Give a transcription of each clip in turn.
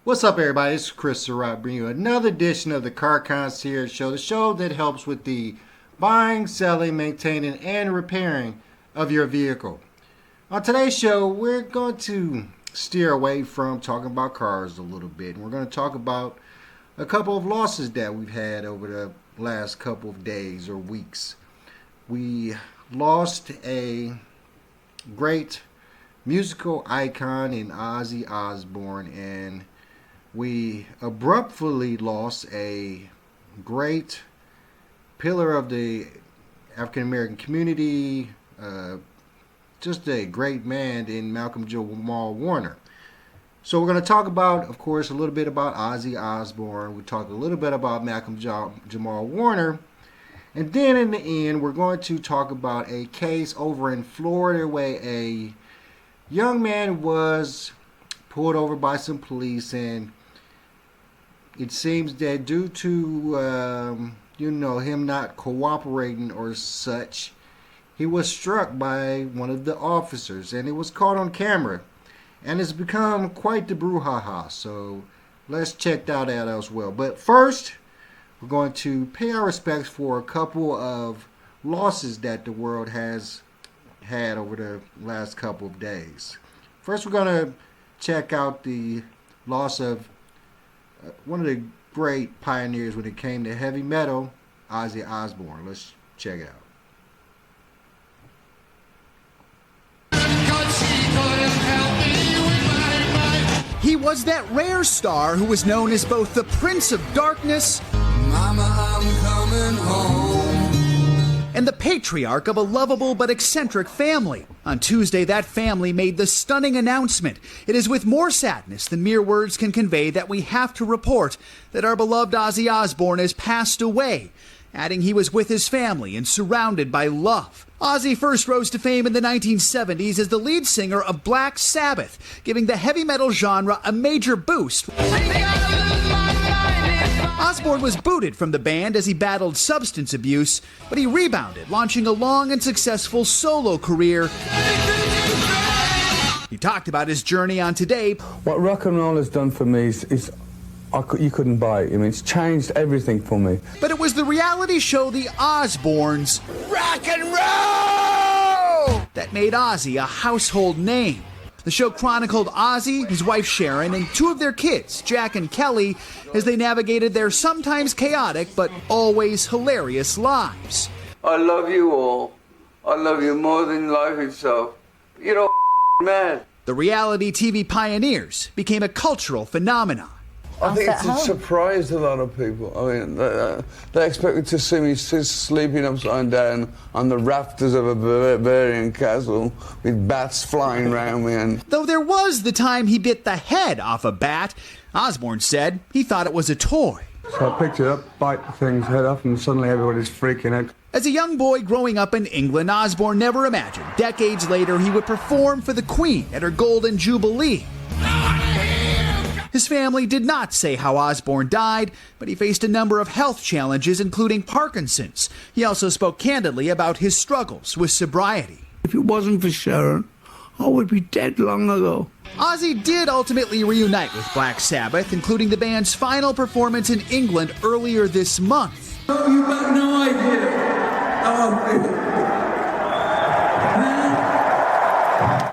What's up, everybody? It's Chris Surratt bringing you another edition of the Car Concierge Show, the show that helps with the buying, selling, maintaining, and repairing of your vehicle. On today's show, we're going to steer away from talking about cars a little bit. And we're going to talk about a couple of losses that we've had over the last couple of days or weeks. We lost a great musical icon in Ozzy Osbourne, and we abruptly lost a great pillar of the African American community, just a great man in Malcolm-Jamal Warner. So we're going to talk about, of course, a little bit about Ozzy Osbourne. We talk a little bit about Malcolm-Jamal Warner. And then in the end, we're going to talk about a case over in Florida where a young man was pulled over by some police, and it seems that due to him not cooperating or such, he was struck by one of the officers, and it was caught on camera, and it's become quite the brouhaha. So let's check that out as well. But first, we're going to pay our respects for a couple of losses that the world has had over the last couple of days. First, we're going to check out the loss of one of the great pioneers when it came to heavy metal, Ozzy Osbourne. Let's check it out. He was that rare star who was known as both the Prince of Darkness, Mama, I'm coming home, and the patriarch of a lovable but eccentric family. On Tuesday, that family made the stunning announcement. It is with more sadness than mere words can convey that we have to report that our beloved Ozzy Osbourne has passed away, adding he was with his family and surrounded by love. Ozzy first rose to fame in the 1970s as the lead singer of Black Sabbath, giving the heavy metal genre a major boost. Osbourne was booted from the band as he battled substance abuse, but he rebounded, launching a long and successful solo career. He talked about his journey on Today. What rock and roll has done for me is you couldn't buy it. I mean, it's changed everything for me. But it was the reality show The Osbournes rock and roll, that made Ozzy a household name. The show chronicled Ozzy, his wife Sharon, and two of their kids, Jack and Kelly, as they navigated their sometimes chaotic but always hilarious lives. I love you all. I love you more than life itself. You're all mad. The reality TV pioneers became a cultural phenomenon. I think it's surprised a lot of people. I mean, they expected to see me sleeping upside down on the rafters of a Bavarian castle with bats flying around me. And though there was the time he bit the head off a bat, Osbourne said he thought it was a toy. So I picked it up, bite the thing's head off, and suddenly everybody's freaking out. As a young boy growing up in England, Osbourne never imagined decades later he would perform for the Queen at her Golden Jubilee. His family did not say how Osbourne died, but he faced a number of health challenges, including Parkinson's. He also spoke candidly about his struggles with sobriety. If it wasn't for Sharon, I would be dead long ago. Ozzy did ultimately reunite with Black Sabbath, including the band's final performance in England earlier this month. Oh, you've got no idea how I feel.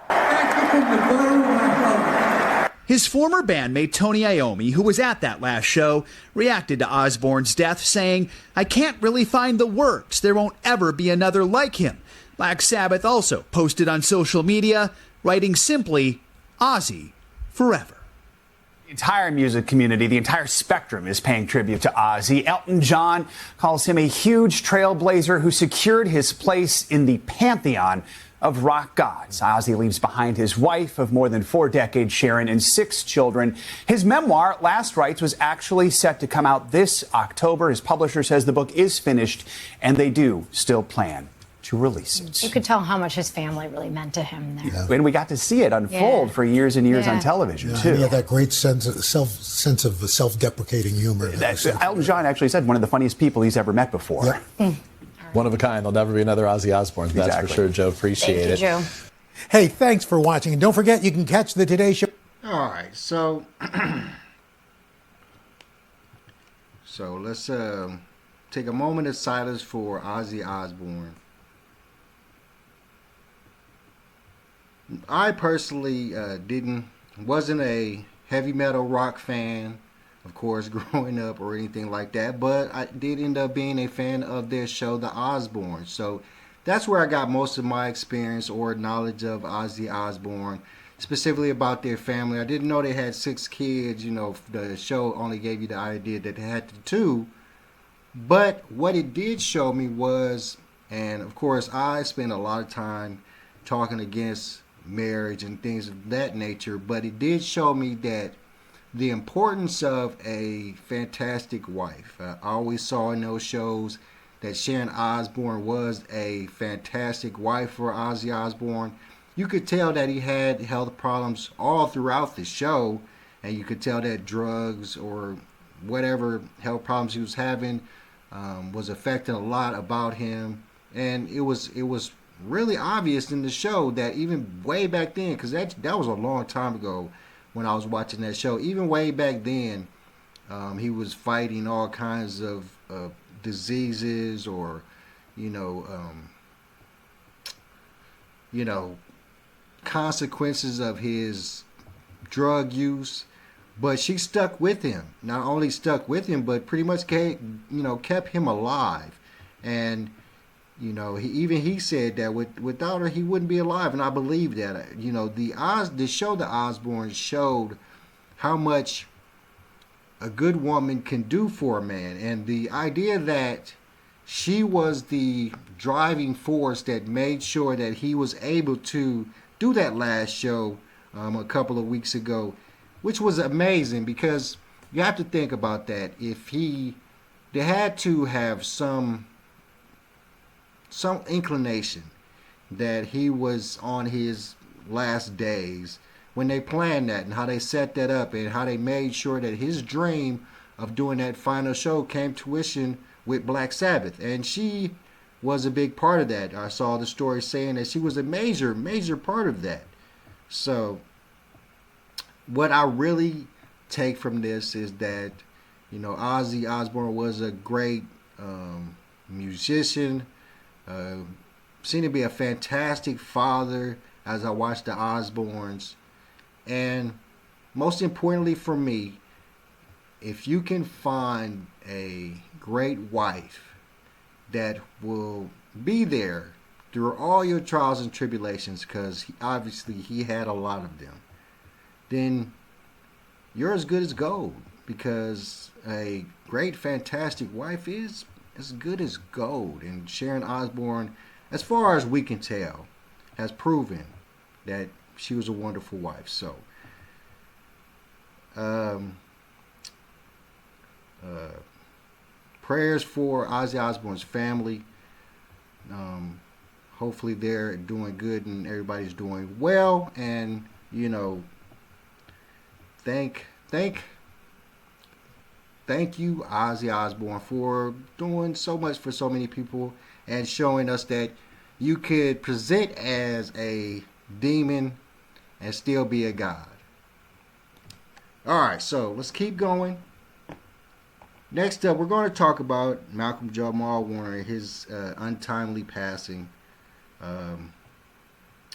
Thank you from the bottom of my heart. His former bandmate Tony Iommi, who was at that last show, reacted to Osbourne's death, saying, "I can't really find the words. There won't ever be another like him." Black Sabbath also posted on social media, writing simply, "Ozzy forever." The entire music community, the entire spectrum is paying tribute to Ozzy. Elton John calls him a huge trailblazer who secured his place in the pantheon of rock gods. Ozzy leaves behind his wife of more than 4 decades, Sharon, and 6 children. His memoir, Last Rites, was actually set to come out this October. His publisher says the book is finished, and they do still plan to release it. You could tell how much his family really meant to him there. Yeah. And we got to see it unfold for years and years on television, too. He had that great sense of self-deprecating humor. Elton John actually said one of the funniest people he's ever met before. Yeah. One of a kind. There'll never be another Ozzy Osbourne. That's for sure, Joe. Appreciate it. Joe. Hey, thanks for watching. And don't forget, you can catch the Today Show. All right, so So let's take a moment of silence for Ozzy Osbourne. I personally wasn't a heavy metal rock fan, of course, growing up or anything like that, but I did end up being a fan of their show, The Osbournes. So that's where I got most of my experience or knowledge of Ozzy Osbourne, specifically about their family. I didn't know they had 6 kids. You know, the show only gave you the idea that they had 2. But what it did show me was, and of course I spent a lot of time talking against marriage and things of that nature, but it did show me that the importance of a fantastic wife. I always saw in those shows that Sharon Osbourne was a fantastic wife for Ozzy Osbourne. You could tell that he had health problems all throughout the show, and you could tell that drugs or whatever health problems he was having was affecting a lot about him. And it was really obvious in the show that even way back then, because that was a long time ago when I was watching that show, even way back then, he was fighting all kinds of diseases or, consequences of his drug use. But she stuck with him. Not only stuck with him, but pretty much kept him alive. And he said that without her he wouldn't be alive, and I believe that. The show The Osbournes showed how much a good woman can do for a man, and the idea that she was the driving force that made sure that he was able to do that last show a couple of weeks ago, which was amazing, because you have to think about that. They had to have some inclination that he was on his last days when they planned that, and how they set that up, and how they made sure that his dream of doing that final show came to fruition with Black Sabbath. And she was a big part of that. I saw the story saying that she was a major part of that. So what I really take from this is that, Ozzy Osbourne was a great musician, seemed to be a fantastic father as I watched the Osbournes. And most importantly for me, if you can find a great wife that will be there through all your trials and tribulations, because obviously he had a lot of them, then you're as good as gold, because a great, fantastic wife is as good as gold. And Sharon Osbourne, as far as we can tell, has proven that she was a wonderful wife. So, prayers for Ozzy Osbourne's family. Hopefully they're doing good and everybody's doing well. And, thank you, Ozzy Osbourne, for doing so much for so many people and showing us that you could present as a demon and still be a god. All right, so let's keep going. Next up, we're going to talk about Malcolm-Jamal Warner and his untimely passing.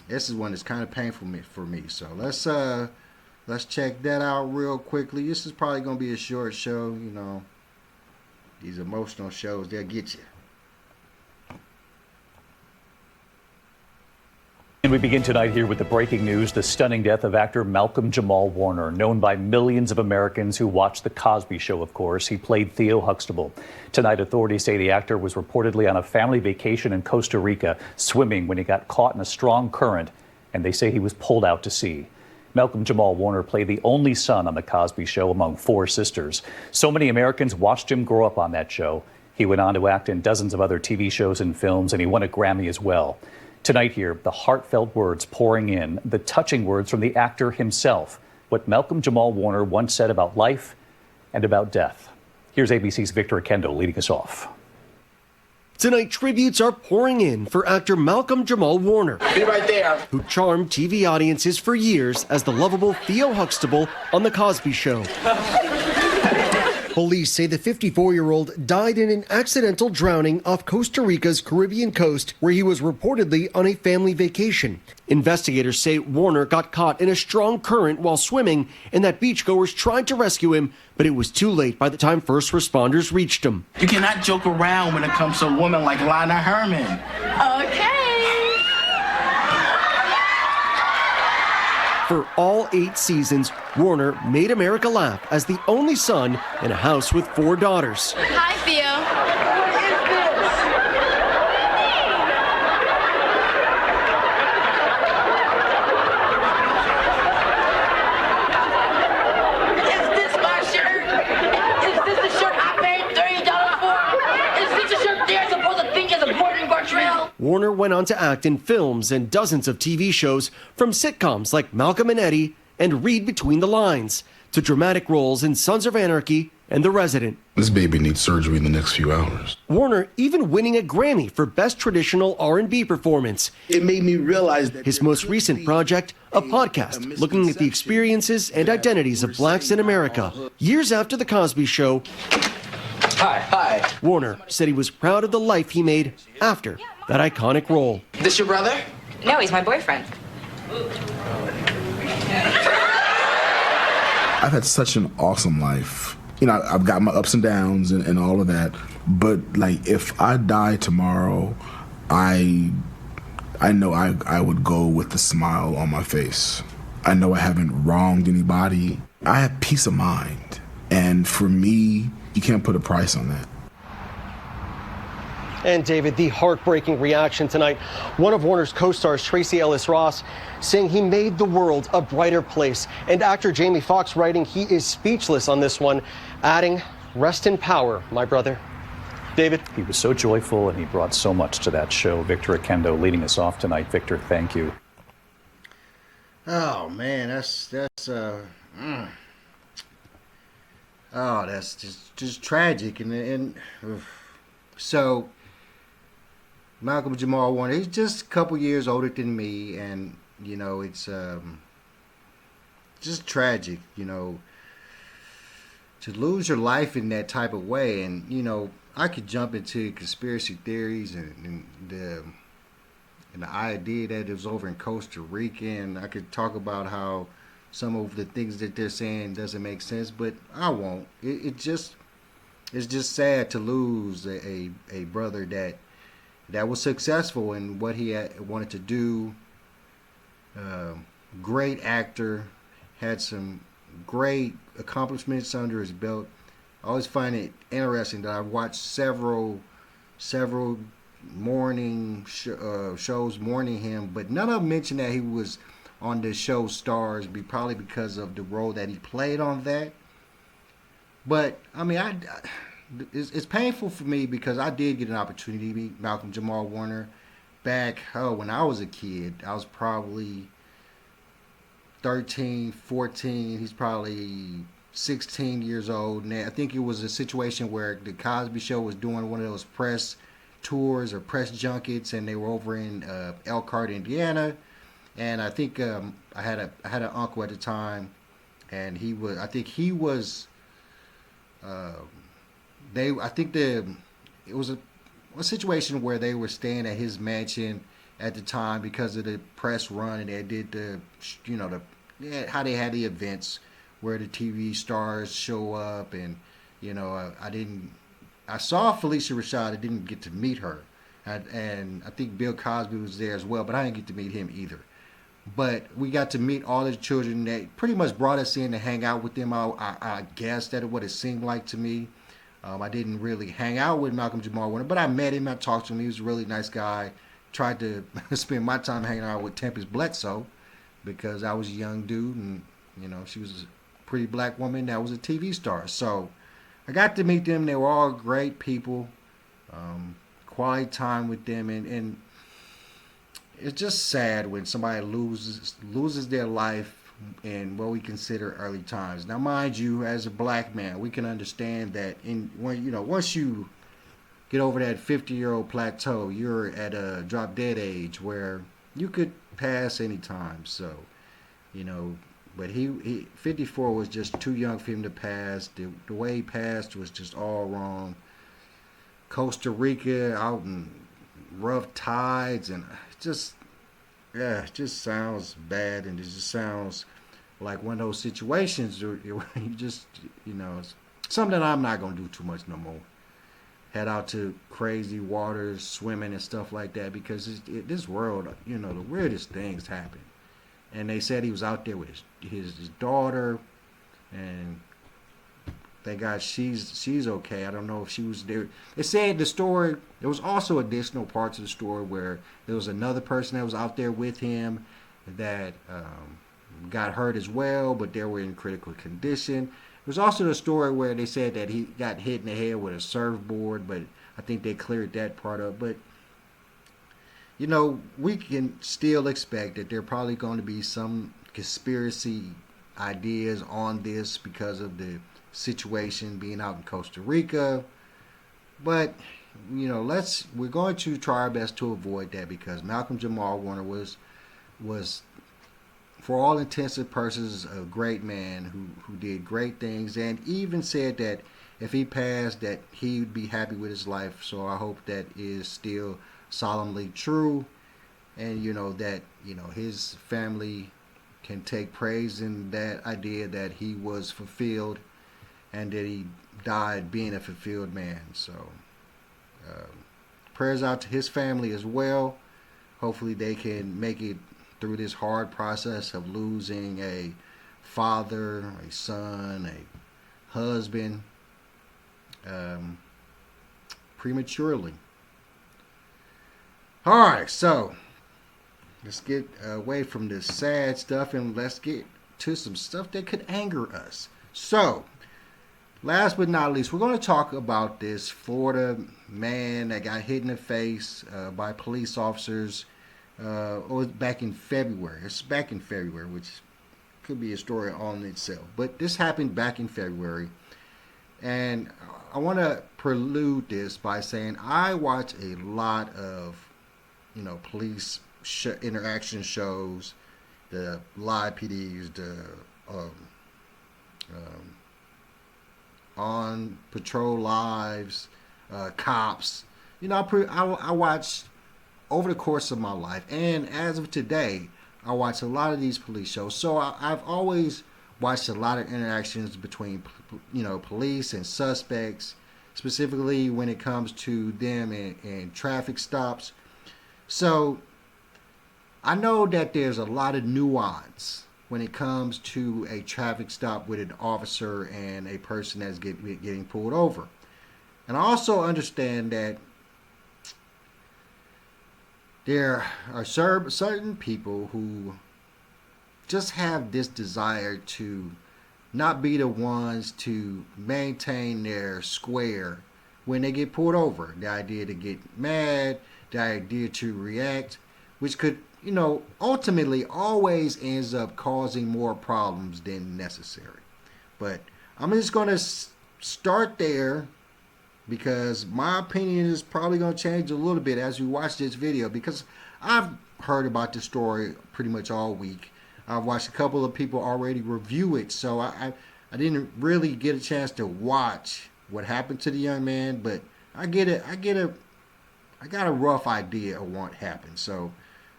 This is one that's kind of painful for me. So let's check that out real quickly. This is probably going to be a short show. These emotional shows, they'll get you. And we begin tonight here with the breaking news, the stunning death of actor Malcolm-Jamal Warner, known by millions of Americans who watched The Cosby Show, of course. He played Theo Huxtable. Tonight, authorities say the actor was reportedly on a family vacation in Costa Rica, swimming when he got caught in a strong current, and they say he was pulled out to sea. Malcolm-Jamal Warner played the only son on The Cosby Show among 4 sisters. So many Americans watched him grow up on that show. He went on to act in dozens of other TV shows and films, and he won a Grammy as well. Tonight here, the heartfelt words pouring in, the touching words from the actor himself, what Malcolm-Jamal Warner once said about life and about death. Here's ABC's Victor Kendall leading us off. Tonight, tributes are pouring in for actor Malcolm-Jamal Warner, be right there, who charmed TV audiences for years as the lovable Theo Huxtable on The Cosby Show. Police say the 54-year-old died in an accidental drowning off Costa Rica's Caribbean coast, where he was reportedly on a family vacation. Investigators say Warner got caught in a strong current while swimming and that beachgoers tried to rescue him, but it was too late by the time first responders reached him. You cannot joke around when it comes to a woman like Lana Herman. Okay. For all 8 seasons, Warner made America laugh as the only son in a house with 4 daughters. Hi, Theo. Is this my shirt? Is this the shirt I paid $30 for? Is this the shirt they're supposed to think is a Gordon Gartrell? Warner went on to act in films and dozens of TV shows, from sitcoms like Malcolm and Eddie and Read Between the Lines, to dramatic roles in Sons of Anarchy and The Resident. This baby needs surgery in the next few hours. Warner even winning a Grammy for Best Traditional R&B Performance. It made me realize that his most recent project, a podcast looking at the experiences and identities of blacks in America. Years after The Cosby Show, Hi. Warner said he was proud of the life he made after that iconic role. This your brother? No, he's my boyfriend. I've had such an awesome life. You know, I've got my ups and downs and all of that. But like, if I die tomorrow, I know I would go with a smile on my face. I know I haven't wronged anybody. I have peace of mind. And for me, you can't put a price on that. And David, the heartbreaking reaction tonight. One of Warner's co-stars, Tracy Ellis Ross, saying he made the world a brighter place. And actor Jamie Foxx writing he is speechless on this one, adding, "Rest in power, my brother." David? He was so joyful and he brought so much to that show. Victor Akendo leading us off tonight. Victor, thank you. Oh man, that's just tragic and so Malcolm-Jamal Warner, he's just a couple years older than me, and you know it's just tragic, you know, to lose your life in that type of way. And you know, I could jump into conspiracy theories and the idea that it was over in Costa Rica, and I could talk about how some of the things that they're saying doesn't make sense, but I won't. It's just sad to lose a brother that was successful in what he wanted to do. Great actor, had some great accomplishments under his belt. I always find it interesting that I've watched several morning shows mourning him, but none of them mention that he was on the show Stars, probably because of the role that he played on that. But I mean, it's painful for me because I did get an opportunity to meet Malcolm-Jamal Warner back when I was a kid. I was probably 13, 14. He's probably 16 years old. And I think it was a situation where the Cosby Show was doing one of those press tours or press junkets, and they were over in Elkhart, Indiana. And I think I had an uncle at the time, and it was a situation where they were staying at his mansion at the time because of the press run, and they did how they had the events where the TV stars show up, and you know, I saw Felicia Rashad. I didn't get to meet her, and I think Bill Cosby was there as well, but I didn't get to meet him either. But we got to meet all the children that pretty much brought us in to hang out with them. I guess that's what it seemed like to me. I didn't really hang out with Malcolm-Jamal Warner, but I met him. I talked to him. He was a really nice guy. Tried to spend my time hanging out with Tempest Bledsoe because I was a young dude, and you know, she was a pretty black woman that was a TV star. So I got to meet them. They were all great people. Quality time with them, and it's just sad when somebody loses their life in what we consider early times. Now, mind you, as a black man, we can understand that once you get over that 50-year-old plateau, you're at a drop dead age where you could pass any time. So, you know, But he 54 was just too young for him to pass. The way he passed was just all wrong. Costa Rica out in rough tides, and it just sounds bad, and it just sounds like one of those situations where you just, it's something that I'm not going to do too much no more. Head out to crazy waters, swimming and stuff like that, because this world, the weirdest things happen. And they said he was out there with his daughter, and thank God she's okay. I don't know if she was there. They said the story, there was also additional parts of the story where there was another person that was out there with him that got hurt as well, but they were in critical condition. There was also the story where they said that he got hit in the head with a surfboard, but I think they cleared that part up. But, we can still expect that there are probably going to be some conspiracy ideas on this because of the situation being out in Costa Rica. But, we're going to try our best to avoid that, because Malcolm-Jamal Warner was for all intents and purposes a great man who did great things, and even said that if he passed that he would be happy with his life. So I hope that is still solemnly true, and that his family can take praise in that idea that he was fulfilled and that he died being a fulfilled man. So prayers out to his family as well. Hopefully they can make it through this hard process of losing a father, a son, a husband prematurely. All right, so let's get away from this sad stuff and let's get to some stuff that could anger us. So, last but not least, we're going to talk about this Florida man that got hit in the face by police officers back in February. It's back in February, which could be a story on itself. But this happened back in February. And I want to prelude this by saying I watch a lot of, police interaction shows, the live PDs, the on patrol lives, cops. I watch over the course of my life, and as of today, I watch a lot of these police shows. So I've always watched a lot of interactions between, police and suspects, specifically when it comes to them and traffic stops. So I know that there's a lot of nuance when it comes to a traffic stop with an officer and a person that's getting pulled over. And I also understand that there are certain people who just have this desire to not be the ones to maintain their square when they get pulled over. The idea to get mad, the idea to react, which could, ultimately always ends up causing more problems than necessary. But I'm just going to start there, because my opinion is probably going to change a little bit as we watch this video, because I've heard about this story pretty much all week. I've watched a couple of people already review it, so I didn't really get a chance to watch what happened to the young man, but I got a rough idea of what happened. So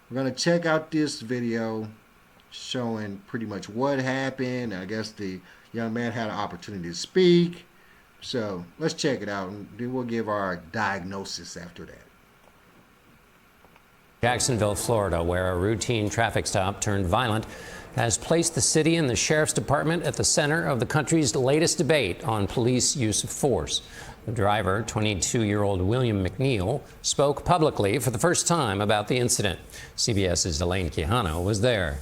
we're going to check out this video showing pretty much what happened. I guess the young man had an opportunity to speak. So let's check it out, and then we'll give our diagnosis after that. Jacksonville, Florida, where a routine traffic stop turned violent has placed the city and the sheriff's department at the center of the country's latest debate on police use of force. The driver, 22-year-old William McNeil, spoke publicly for the first time about the incident. CBS's Elaine Quijano was there.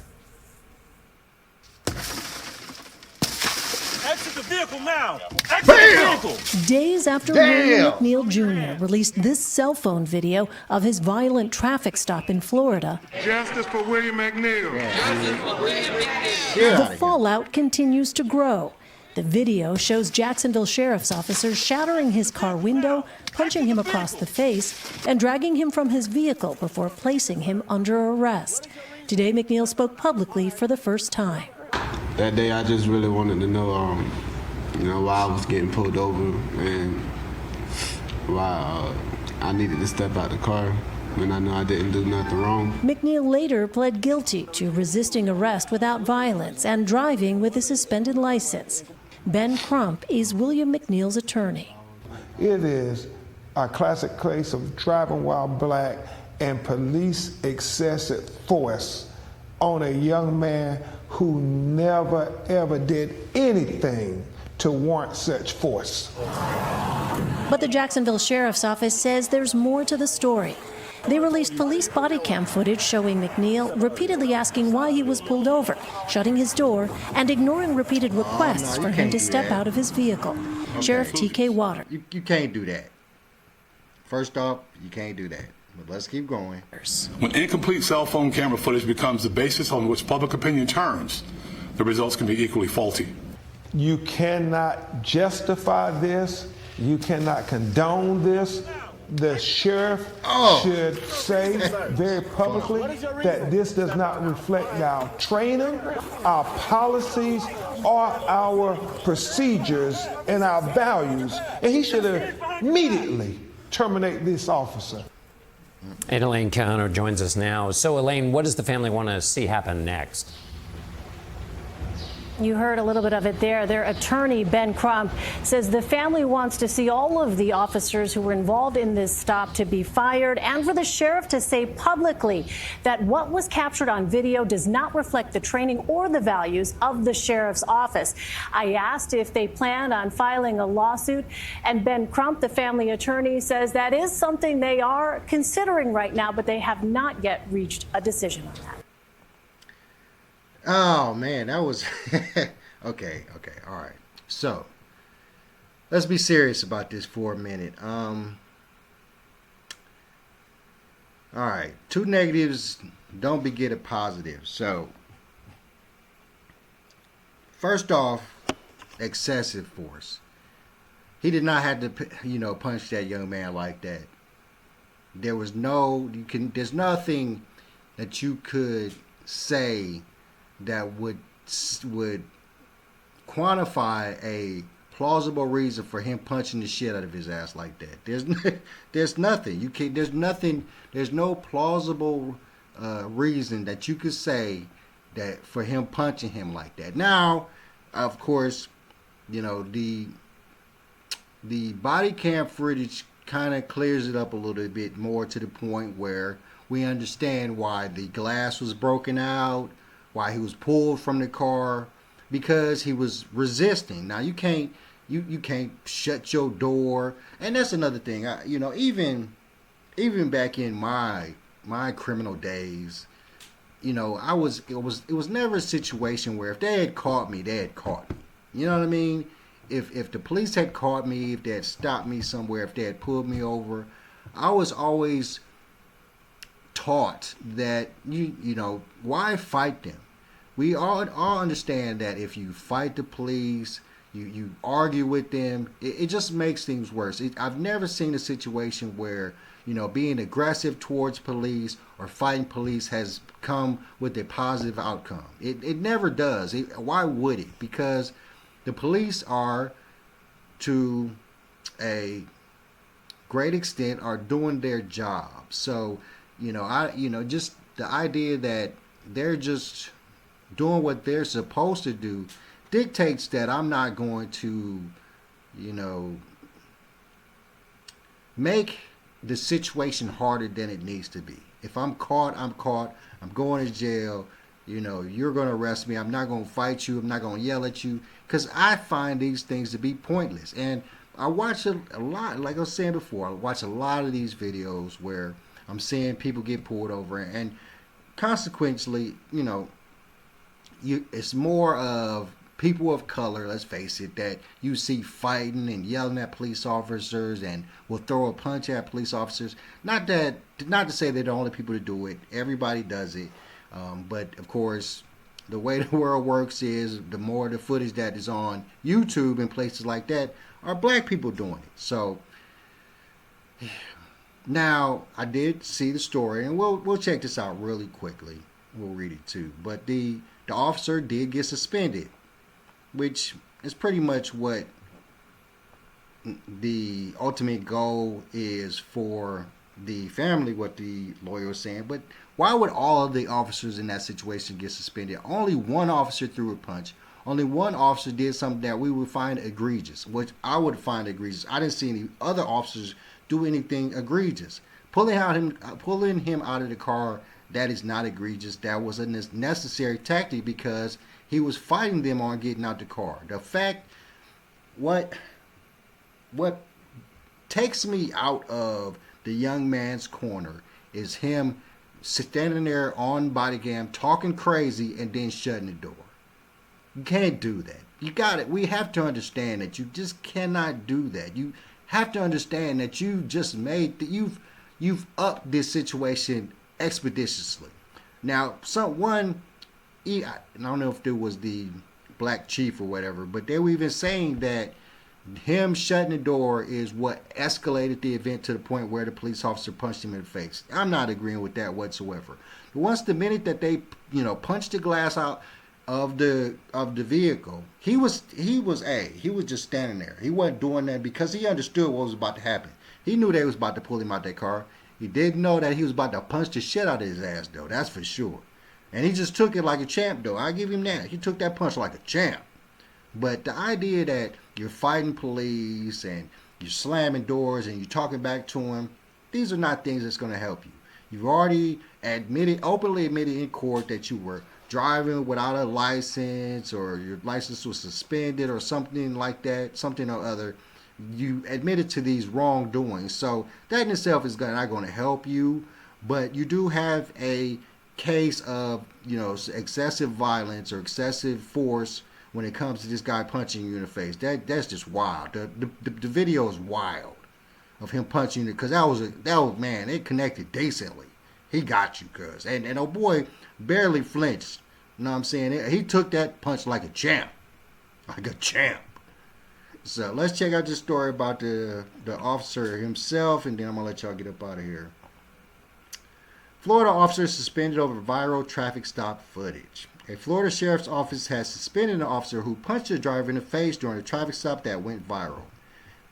Exit the vehicle now! Exit the vehicle! Days after William McNeil Jr. released this cell phone video of his violent traffic stop in Florida, Justice for William McNeil! the fallout continues to grow. The video shows Jacksonville sheriff's officers shattering his car window, punching him across the face, and dragging him from his vehicle before placing him under arrest. Today, McNeil spoke publicly for the first time. that day I just really wanted to know, why I was getting pulled over and why I needed to step out the car when I know I didn't do nothing wrong. McNeil later pled guilty to resisting arrest without violence and driving with a suspended license. Ben Crump is William McNeil's attorney. It is a classic case of driving while black and police excessive force on a young man who never ever did anything to warrant such force. But the Jacksonville Sheriff's Office says there's more to the story. They released police body cam footage showing McNeil repeatedly asking why he was pulled over, shutting his door, and ignoring repeated requests for him to step out of his vehicle. Okay. Sheriff T.K. Water. You can't do that. First off, you can't do that. But let's keep going. When incomplete cell phone camera footage becomes the basis on which public opinion turns, the results can be equally faulty. You cannot justify this. You cannot condone this. The sheriff should say very publicly that this does not reflect our training, our policies, or our procedures and our values. And he should immediately terminate this officer. And Elaine Connor joins us now. So, Elaine, what does the family want to see happen next? You heard a little bit of it there. Their attorney, Ben Crump, says the family wants to see all of the officers who were involved in this stop to be fired and for the sheriff to say publicly that what was captured on video does not reflect the training or the values of the sheriff's office. I asked if they plan on filing a lawsuit, and Ben Crump, the family attorney, says that is something they are considering right now, but they have not yet reached a decision on that. Oh man, that was okay, all right. So let's be serious about this for a minute. All right, two negatives don't beget a positive. So first off, excessive force. He did not have to, punch that young man like that. There's nothing that you could say that would quantify a plausible reason for him punching the shit out of his ass like that. There's nothing. There's no plausible reason that you could say that for him punching him like that. Now, of course, the body cam footage kind of clears it up a little bit more to the point where we understand why the glass was broken out, why he was pulled from the car, because he was resisting. Now you can't shut your door, and that's another thing. Even back in my criminal days, it was never a situation where if they had caught me, they had caught me. You know what I mean? If the police had caught me, if they had stopped me somewhere, if they had pulled me over, I was always taught that why fight them? We all understand that if you fight the police, you argue with them, it just makes things worse. I've never seen a situation where being aggressive towards police or fighting police has come with a positive outcome. It never does. Why would it? Because the police are, to a great extent, are doing their job. So just the idea that they're just doing what they're supposed to do dictates that I'm not going to, make the situation harder than it needs to be. If I'm caught, I'm caught. I'm going to jail. You're going to arrest me. I'm not going to fight you. I'm not going to yell at you, because I find these things to be pointless. And I watch a lot, like I was saying before, I watch a lot of these videos where I'm seeing people get pulled over, and consequently, it's more of people of color, let's face it, that you see fighting and yelling at police officers and will throw a punch at police officers. Not to say they're the only people to do it. Everybody does it. But of course, the way the world works is the more the footage that is on YouTube and places like that are black people doing it. So now I did see the story, and we'll check this out really quickly. We'll read it too. But the the officer did get suspended, which is pretty much what the ultimate goal is for the family, what the lawyer was saying. But why would all of the officers in that situation get suspended? Only one officer threw a punch. Only one officer did something that we would find egregious, which I would find egregious. I didn't see any other officers do anything egregious. Pulling him out of the car, that is not egregious. That was a necessary tactic because he was fighting them on getting out the car. The fact, what takes me out of the young man's corner is him standing there on body cam talking crazy and then shutting the door. You can't do that. You got it. We have to understand that you just cannot do that. You have to understand that you just made that you've upped this situation expeditiously. Now, I don't know if it was the black chief or whatever, but they were even saying that him shutting the door is what escalated the event to the point where the police officer punched him in the face. I'm not agreeing with that whatsoever. The minute that they, punched the glass out of the vehicle, he was just standing there. He wasn't doing that because he understood what was about to happen. He knew they was about to pull him out that car. He didn't know that he was about to punch the shit out of his ass, though. That's for sure. And he just took it like a champ, though. I give him that. He took that punch like a champ. But the idea that you're fighting police and you're slamming doors and you're talking back to them, these are not things that's going to help you. You've already openly admitted in court that you were driving without a license or your license was suspended or something like that, something or other. You admitted to these wrongdoings. So that in itself is not going to help you. But you do have a case of, excessive violence or excessive force when it comes to this guy punching you in the face. That's just wild. The video is wild of him punching you because that was man, it connected decently. He got you, cuz. And oh boy barely flinched. You know what I'm saying? He took that punch like a champ. Like a champ. So let's check out this story about the officer himself, and then I'm going to let y'all get up out of here. Florida officer suspended over viral traffic stop footage. A Florida sheriff's office has suspended an officer who punched a driver in the face during a traffic stop that went viral.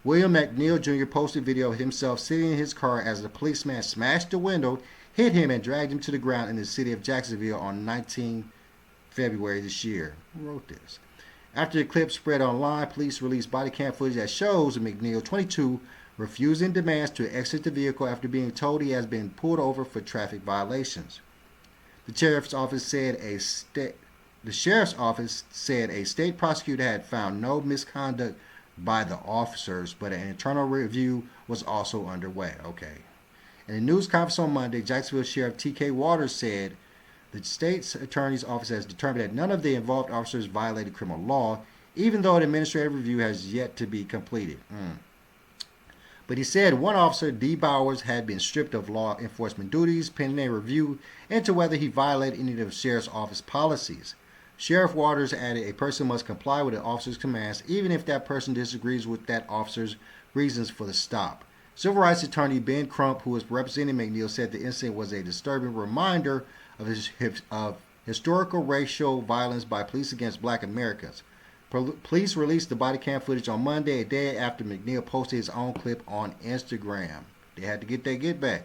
William McNeil Jr. posted video of himself sitting in his car as the policeman smashed the window, hit him, and dragged him to the ground in the city of Jacksonville on 19 February this year. Who wrote this? After the clip spread online, police released body cam footage that shows McNeil, 22, refusing demands to exit the vehicle after being told he has been pulled over for traffic violations. The sheriff's office said a state prosecutor had found no misconduct by the officers, but an internal review was also underway. Okay. In a news conference on Monday, Jacksonville Sheriff T.K. Waters said the state's attorney's office has determined that none of the involved officers violated criminal law, even though an administrative review has yet to be completed. But he said one officer, D. Bowers, had been stripped of law enforcement duties pending a review into whether he violated any of the sheriff's office policies. Sheriff Waters added a person must comply with the officer's commands even if that person disagrees with that officer's reasons for the stop. Civil rights attorney Ben Crump, who was representing McNeil, said the incident was a disturbing reminder of historical racial violence by police against black Americans. Police released the body cam footage on Monday, a day after McNeil posted his own clip on Instagram. They had to get their get back.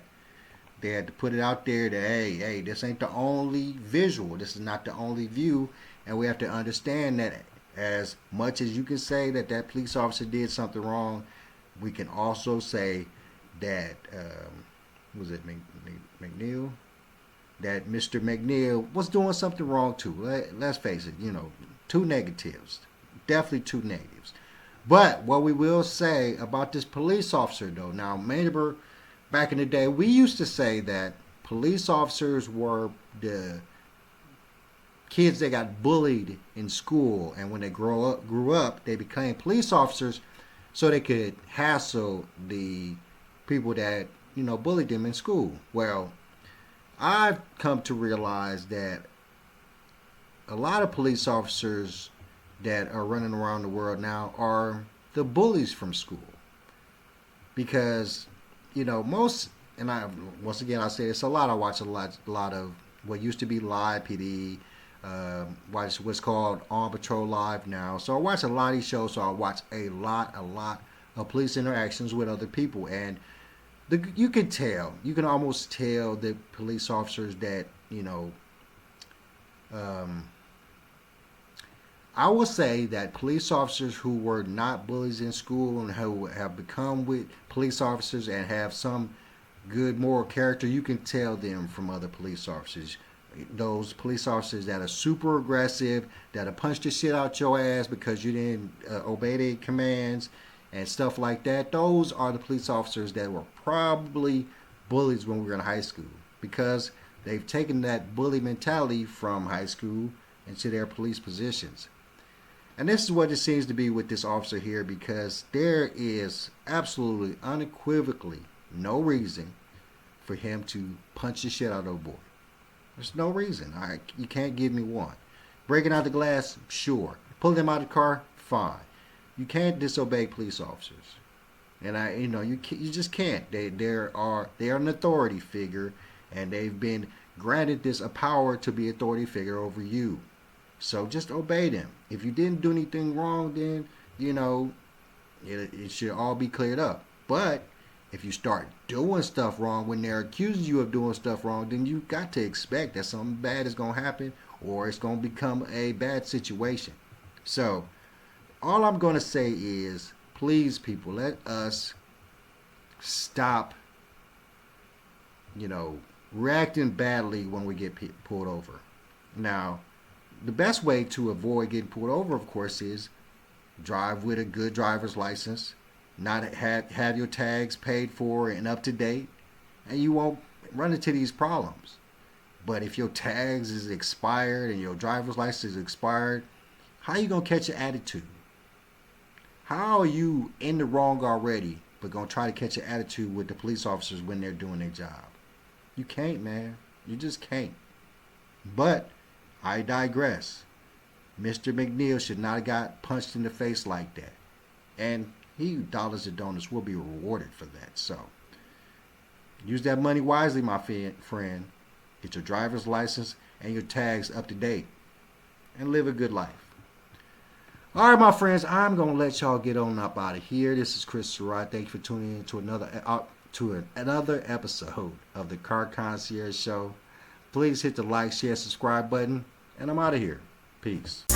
They had to put it out there that, hey, this ain't the only visual. This is not the only view. And we have to understand that as much as you can say that that police officer did something wrong, we can also say that, was it McNeil? That Mr. McNeil was doing something wrong too. Let's face it, two negatives. Definitely two negatives. But what we will say about this police officer, though, now, remember, back in the day, we used to say that police officers were the kids that got bullied in school, and when they grew up, they became police officers so they could hassle the people that, bullied them in school. Well, I've come to realize that a lot of police officers that are running around the world now are the bullies from school. Because, most, and once again, I say this a lot, I watch a lot of what used to be Live PD, Watch what's called On Patrol Live now. So I watch a lot of these shows. So I watch a lot of police interactions with other people, and you can tell. You can almost tell the police officers that, you know. I will say that police officers who were not bullies in school and who have become with police officers and have some good moral character, you can tell them from other police officers. Those police officers that are super aggressive, that'll punch the shit out your ass because you didn't obey their commands and stuff like that, those are the police officers that were probably bullies when we were in high school, because they've taken that bully mentality from high school into their police positions. And this is what it seems to be with this officer here, because there is absolutely unequivocally no reason for him to punch the shit out of a boy. There's no reason. You can't give me one. Breaking out the glass, sure. Pulling him out of the car, fine. You can't disobey police officers. And you just can't. They are an authority figure, and they've been granted this a power to be authority figure over you. So just obey them. If you didn't do anything wrong, then, it should all be cleared up. But if you start doing stuff wrong when they're accusing you of doing stuff wrong, then you got to expect that something bad is going to happen, or it's going to become a bad situation. So all I'm going to say is, please, people, let us stop, reacting badly when we get pulled over. Now, the best way to avoid getting pulled over, of course, is drive with a good driver's license, not have your tags paid for and up to date, and you won't run into these problems. But if your tags is expired and your driver's license is expired, how are you going to catch an attitude? How are you in the wrong already, but going to try to catch an attitude with the police officers when they're doing their job? You can't, man. You just can't. But I digress. Mr. McNeil should not have got punched in the face like that. And he, dollars and donuts, will be rewarded for that. So, use that money wisely, my friend. Get your driver's license and your tags up to date. And live a good life. All right, my friends, I'm going to let y'all get on up out of here. This is Chris Surratt. Thank you for tuning in to another episode of the Car Concierge Show. Please hit the like, share, subscribe button, and I'm out of here. Peace.